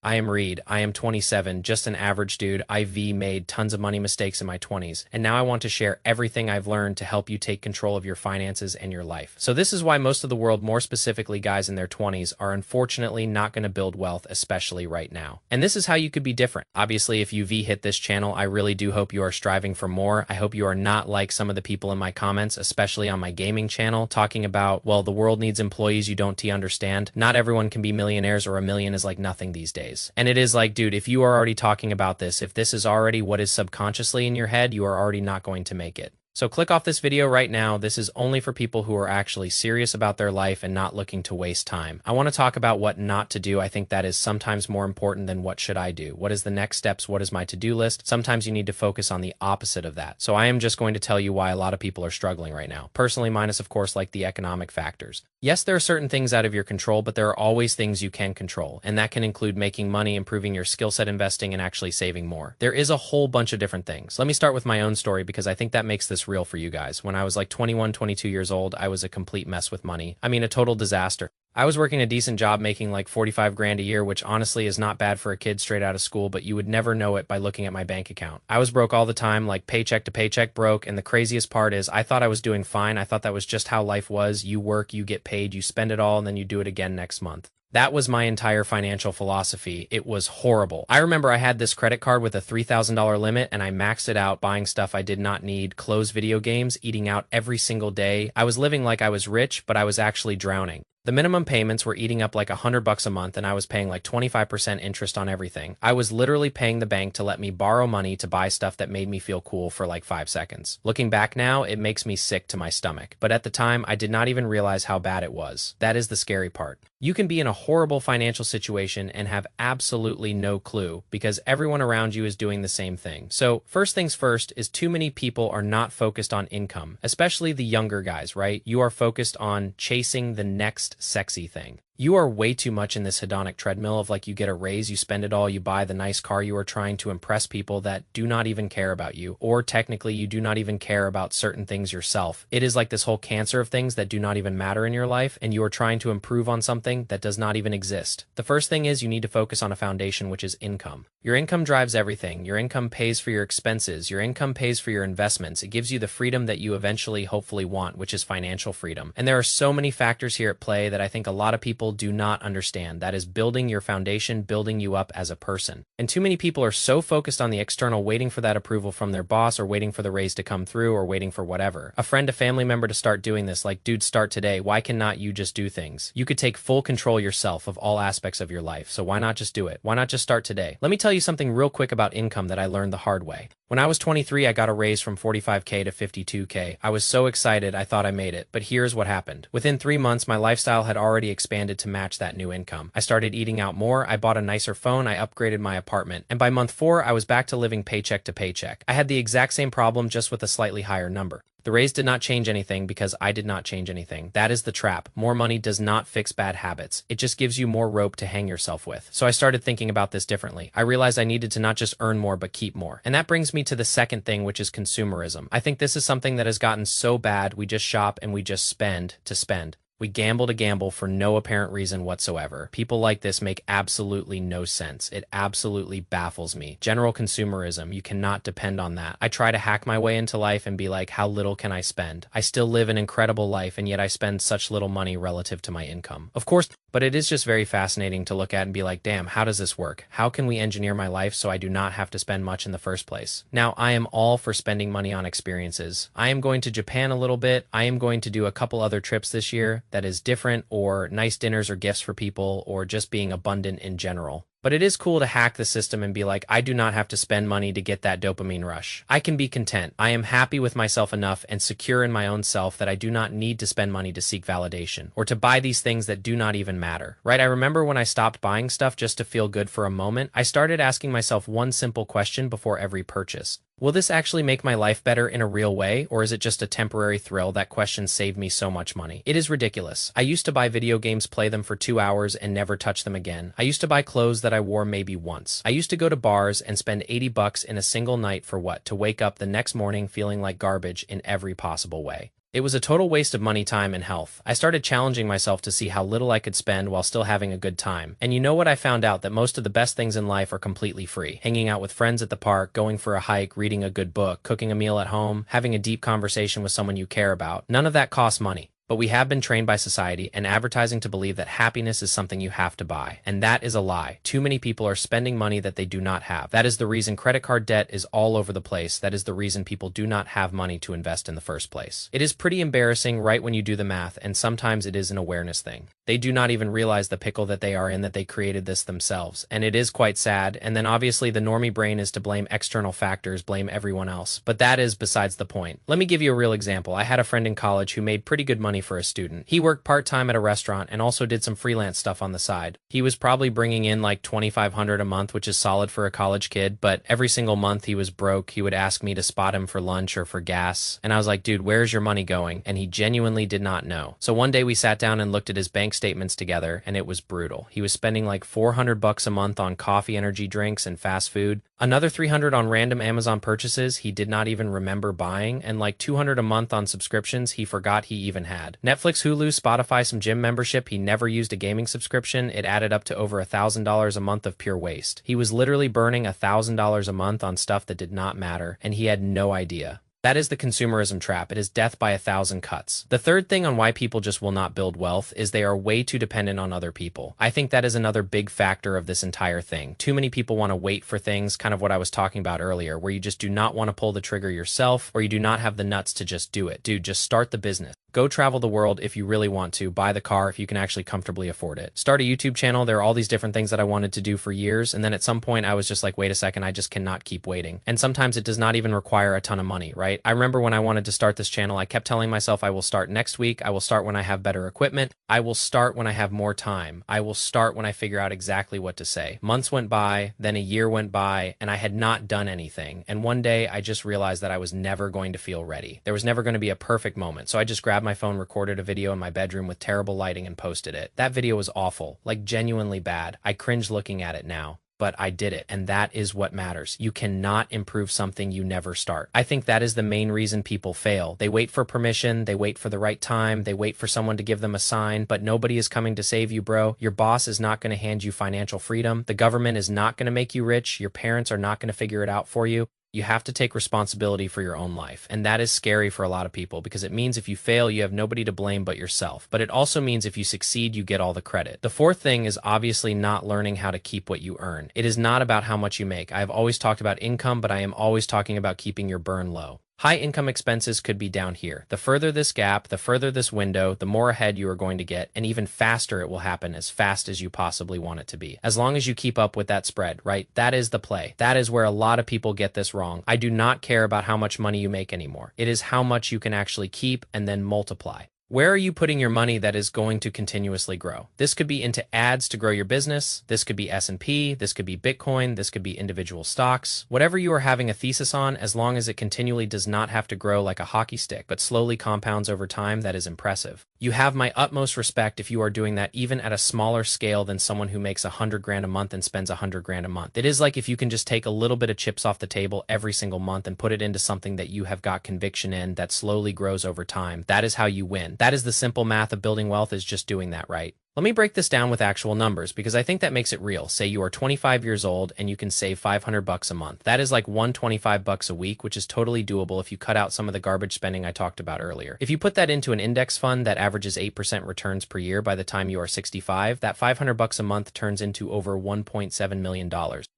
I am Reed. I am 27, just an average dude. I've made tons of money mistakes in my 20s, and now I want to share everything I've learned to help you take control of your finances and your life. So this is why most of the world, more specifically guys in their 20s, are unfortunately not going to build wealth, especially right now. And this is how you could be different. Obviously, if you hit this channel, I really do hope you are striving for more. I hope you are not like some of the people in my comments, especially on my gaming channel, talking about, well, the world needs employees you don't understand. Not everyone can be millionaires, or a million is like nothing these days. And it is like, dude, if you are already talking about this, if this is already what is subconsciously in your head, you are already not going to make it. So click off this video right now. This is only for people who are actually serious about their life and not looking to waste time. I want to talk about what not to do. I think that is sometimes more important than what should I do. What is the next steps? What is my to-do list? Sometimes you need to focus on the opposite of that. So I am just going to tell you why a lot of people are struggling right now. Personally, minus of course like the economic factors. Yes, there are certain things out of your control, but there are always things you can control. And that can include making money, improving your skill set, investing, and actually saving more. There is a whole bunch of different things. Let me start with my own story because I think that makes this real for you guys. When I was like 21, 22 years old, I was a complete mess with money. I mean, a total disaster. I was working a decent job making like 45 grand a year, which honestly is not bad for a kid straight out of school, but you would never know it by looking at my bank account. I was broke all the time, like paycheck to paycheck broke, and the craziest part is I thought I was doing fine. I thought that was just how life was. You work, you get paid, you spend it all, and then you do it again next month. That was my entire financial philosophy. It was horrible. I remember I had this credit card with a $3,000 limit and I maxed it out buying stuff I did not need, clothes, video games, eating out every single day. I was living like I was rich, but I was actually drowning. The minimum payments were eating up like $100 a month and I was paying like 25% interest on everything. I was literally paying the bank to let me borrow money to buy stuff that made me feel cool for like 5 seconds. Looking back now, it makes me sick to my stomach. But at the time, I did not even realize how bad it was. That is the scary part. You can be in a horrible financial situation and have absolutely no clue because everyone around you is doing the same thing. So first things first is too many people are not focused on income, especially the younger guys, right? You are focused on chasing the next sexy thing. You are way too much in this hedonic treadmill of like you get a raise, you spend it all, you buy the nice car, you are trying to impress people that do not even care about you, or technically you do not even care about certain things yourself. It is like this whole cancer of things that do not even matter in your life, and you are trying to improve on something that does not even exist. The first thing is you need to focus on a foundation, which is income. Your income drives everything. Your income pays for your expenses. Your income pays for your investments. It gives you the freedom that you eventually hopefully want, which is financial freedom. And there are so many factors here at play that I think a lot of people do not understand. That is building your foundation, building you up as a person. And too many people are so focused on the external, waiting for that approval from their boss or waiting for the raise to come through or waiting for whatever. A friend, a family member to start doing this, like, dude, start today. Why cannot you just do things? You could take full control yourself of all aspects of your life. So why not just do it? Why not just start today? Let me tell you something real quick about income that I learned the hard way. When I was 23, I got a raise from 45K to 52K. I was so excited, I thought I made it. But here's what happened. Within 3 months, my lifestyle had already expanded to match that new income. I started eating out more, I bought a nicer phone, I upgraded my apartment. And by month 4, I was back to living paycheck to paycheck. I had the exact same problem, just with a slightly higher number. The raise did not change anything because I did not change anything. That is the trap. More money does not fix bad habits. It just gives you more rope to hang yourself with. So I started thinking about this differently. I realized I needed to not just earn more, but keep more. And that brings me to the second thing, which is consumerism. I think this is something that has gotten so bad, we just shop and we just spend to spend. We gamble to gamble for no apparent reason whatsoever. People like this make absolutely no sense. It absolutely baffles me. General consumerism, you cannot depend on that. I try to hack my way into life and be like, how little can I spend? I still live an incredible life, and yet I spend such little money relative to my income. Of course, but it is just very fascinating to look at and be like, damn, how does this work? How can we engineer my life so I do not have to spend much in the first place? Now, I am all for spending money on experiences. I am going to Japan a little bit. I am going to do a couple other trips this year that is different, or nice dinners or gifts for people, or just being abundant in general. But it is cool to hack the system and be like, I do not have to spend money to get that dopamine rush. I can be content. I am happy with myself enough and secure in my own self that I do not need to spend money to seek validation or to buy these things that do not even matter, right? I remember when I stopped buying stuff just to feel good for a moment, I started asking myself one simple question before every purchase. Will this actually make my life better in a real way, or is it just a temporary thrill? That question saved me so much money. It is ridiculous. I used to buy video games, play them for 2 hours, and never touch them again. I used to buy clothes that I wore maybe once. I used to go to bars and spend $80 in a single night for what? To wake up the next morning feeling like garbage in every possible way. It was a total waste of money, time, and health. I started challenging myself to see how little I could spend while still having a good time. And you know what? I found out that most of the best things in life are completely free. Hanging out with friends at the park, going for a hike, reading a good book, cooking a meal at home, having a deep conversation with someone you care about. None of that costs money. But we have been trained by society and advertising to believe that happiness is something you have to buy. And that is a lie. Too many people are spending money that they do not have. That is the reason credit card debt is all over the place. That is the reason people do not have money to invest in the first place. It is pretty embarrassing right when you do the math, and sometimes it is an awareness thing. They do not even realize the pickle that they are in, that they created this themselves. And it is quite sad. And then obviously the normie brain is to blame external factors, blame everyone else. But that is besides the point. Let me give you a real example. I had a friend in college who made pretty good money for a student. He worked part-time at a restaurant and also did some freelance stuff on the side. He was probably bringing in like $2,500 a month, which is solid for a college kid, but every single month he was broke. He would ask me to spot him for lunch or for gas. And I was like, dude, where's your money going? And he genuinely did not know. So one day we sat down and looked at his bank statements together, and it was brutal. He was spending like $400 a month on coffee, energy drinks, and fast food. Another $300 on random Amazon purchases he did not even remember buying, and like $200 a month on subscriptions he forgot he even had. Netflix, Hulu, Spotify, some gym membership. He never used a gaming subscription. It added up to over $1,000 a month of pure waste. He was literally burning $1,000 a month on stuff that did not matter, and he had no idea. That is the consumerism trap. It is death by 1,000 cuts. The third thing on why people just will not build wealth is they are way too dependent on other people. I think that is another big factor of this entire thing. Too many people want to wait for things, kind of what I was talking about earlier, where you just do not want to pull the trigger yourself, or you do not have the nuts to just do it. Dude, just start the business. Go travel the world if you really want to. Buy the car if you can actually comfortably afford it. Start a YouTube channel. There are all these different things that I wanted to do for years. And then at some point I was just like, wait a second, I just cannot keep waiting. And sometimes it does not even require a ton of money, right? I remember when I wanted to start this channel, I kept telling myself I will start next week. I will start when I have better equipment. I will start when I have more time. I will start when I figure out exactly what to say. Months went by, then a year went by, and I had not done anything. And one day I just realized that I was never going to feel ready. There was never going to be a perfect moment. So I just grabbed my phone, recorded a video in my bedroom with terrible lighting, and posted it. That video was awful, like genuinely bad. I cringe looking at it now. But I did it, and that is what matters. You cannot improve something you never start. I think that is the main reason people fail. They wait for permission, they wait for the right time, they wait for someone to give them a sign, but nobody is coming to save you, bro. Your boss is not going to hand you financial freedom. The government is not going to make you rich. Your parents are not going to figure it out for you. You have to take responsibility for your own life. And that is scary for a lot of people because it means if you fail, you have nobody to blame but yourself. But it also means if you succeed, you get all the credit. The fourth thing is obviously not learning how to keep what you earn. It is not about how much you make. I've always talked about income, but I am always talking about keeping your burn low. High income expenses could be down here. The further this gap, the further this window, the more ahead you are going to get, and even faster it will happen, as fast as you possibly want it to be. As long as you keep up with that spread, right? That is the play. That is where a lot of people get this wrong. I do not care about how much money you make anymore. It is how much you can actually keep and then multiply. Where are you putting your money that is going to continuously grow? This could be into ads to grow your business. This could be S&P. This could be Bitcoin. This could be individual stocks. Whatever you are having a thesis on, as long as it continually does not have to grow like a hockey stick, but slowly compounds over time, that is impressive. You have my utmost respect if you are doing that even at a smaller scale than someone who makes $100,000 a month and spends $100,000 a month. It is like if you can just take a little bit of chips off the table every single month and put it into something that you have got conviction in that slowly grows over time. That is how you win. That is the simple math of building wealth, is just doing that right. Let me break this down with actual numbers because I think that makes it real. Say you are 25 years old and you can save $500 a month. That is like $125 a week, which is totally doable if you cut out some of the garbage spending I talked about earlier. If you put that into an index fund that averages 8% returns per year by the time you are 65, that $500 a month turns into over $1.7 million.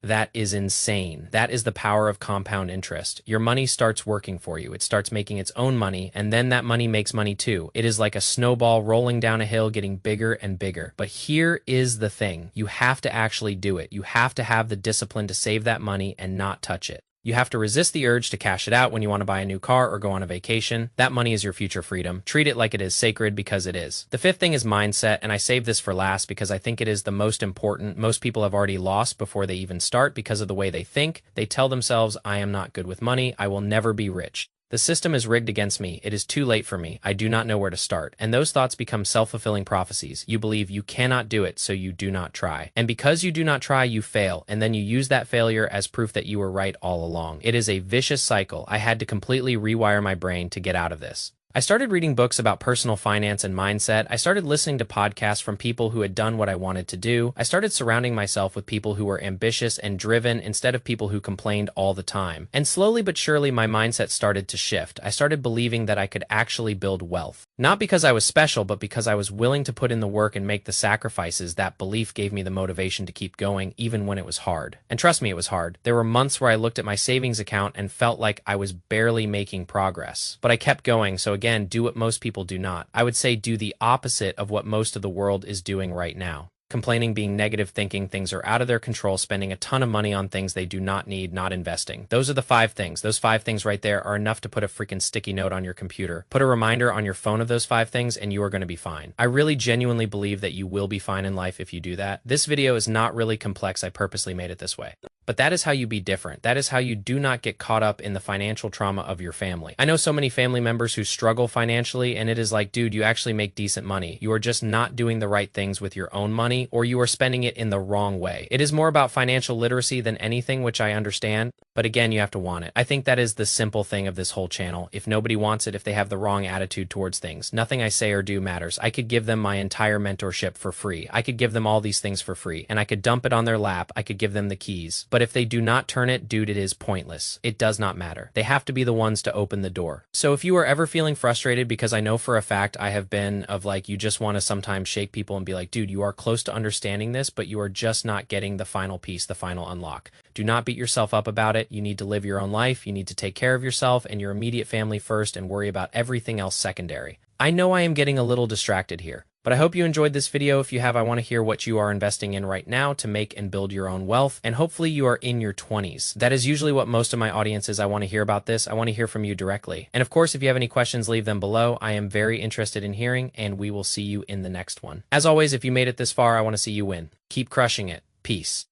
That is insane. That is the power of compound interest. Your money starts working for you. It starts making its own money, and then that money makes money too. It is like a snowball rolling down a hill, getting bigger and bigger. But here is the thing. You have to actually do it. You have to have the discipline to save that money and not touch it. You have to resist the urge to cash it out when you want to buy a new car or go on a vacation. That money is your future freedom. Treat it like it is sacred, because it is. The fifth thing is mindset, and I saved this for last because I think it is the most important. Most people have already lost before they even start because of the way they think. They tell themselves, I am not good with money. I will never be rich. The system is rigged against me. It is too late for me. I do not know where to start. And those thoughts become self-fulfilling prophecies. You believe you cannot do it, so you do not try. And because you do not try, you fail. And then you use that failure as proof that you were right all along. It is a vicious cycle. I had to completely rewire my brain to get out of this. I started reading books about personal finance and mindset. I started listening to podcasts from people who had done what I wanted to do. I started surrounding myself with people who were ambitious and driven instead of people who complained all the time. And slowly but surely, my mindset started to shift. I started believing that I could actually build wealth. Not because I was special, but because I was willing to put in the work and make the sacrifices. That belief gave me the motivation to keep going, even when it was hard. And trust me, it was hard. There were months where I looked at my savings account and felt like I was barely making progress. But I kept going, so again, do what most people do not. I would say do the opposite of what most of the world is doing right now. Complaining, being negative, thinking things are out of their control, spending a ton of money on things they do not need, not investing. Those are the 5 things. Those 5 things right there are enough to put a freaking sticky note on your computer. Put a reminder on your phone of those 5 things and you are going to be fine. I really genuinely believe that you will be fine in life if you do that. This video is not really complex. I purposely made it this way. But that is how you be different. That is how you do not get caught up in the financial trauma of your family. I know so many family members who struggle financially, and it is like, dude, you actually make decent money. You are just not doing the right things with your own money, or you are spending it in the wrong way. It is more about financial literacy than anything, which I understand. But again, you have to want it. I think that is the simple thing of this whole channel. If nobody wants it, if they have the wrong attitude towards things, nothing I say or do matters. I could give them my entire mentorship for free. I could give them all these things for free, and I could dump it on their lap. I could give them the keys. But if they do not turn it, dude, it is pointless. It does not matter. They have to be the ones to open the door. So if you are ever feeling frustrated, because I know for a fact I have been of like, you just want to sometimes shake people and be like, dude, you are close to understanding this, but you are just not getting the final piece, the final unlock. Do not beat yourself up about it. You need to live your own life. You need to take care of yourself and your immediate family first and worry about everything else secondary. I know I am getting a little distracted here, but I hope you enjoyed this video. If you have, I want to hear what you are investing in right now to make and build your own wealth. And hopefully you are in your 20s. That is usually what most of my audience is. I want to hear about this. I want to hear from you directly. And of course, if you have any questions, leave them below. I am very interested in hearing, and we will see you in the next one. As always, if you made it this far, I want to see you win. Keep crushing it. Peace.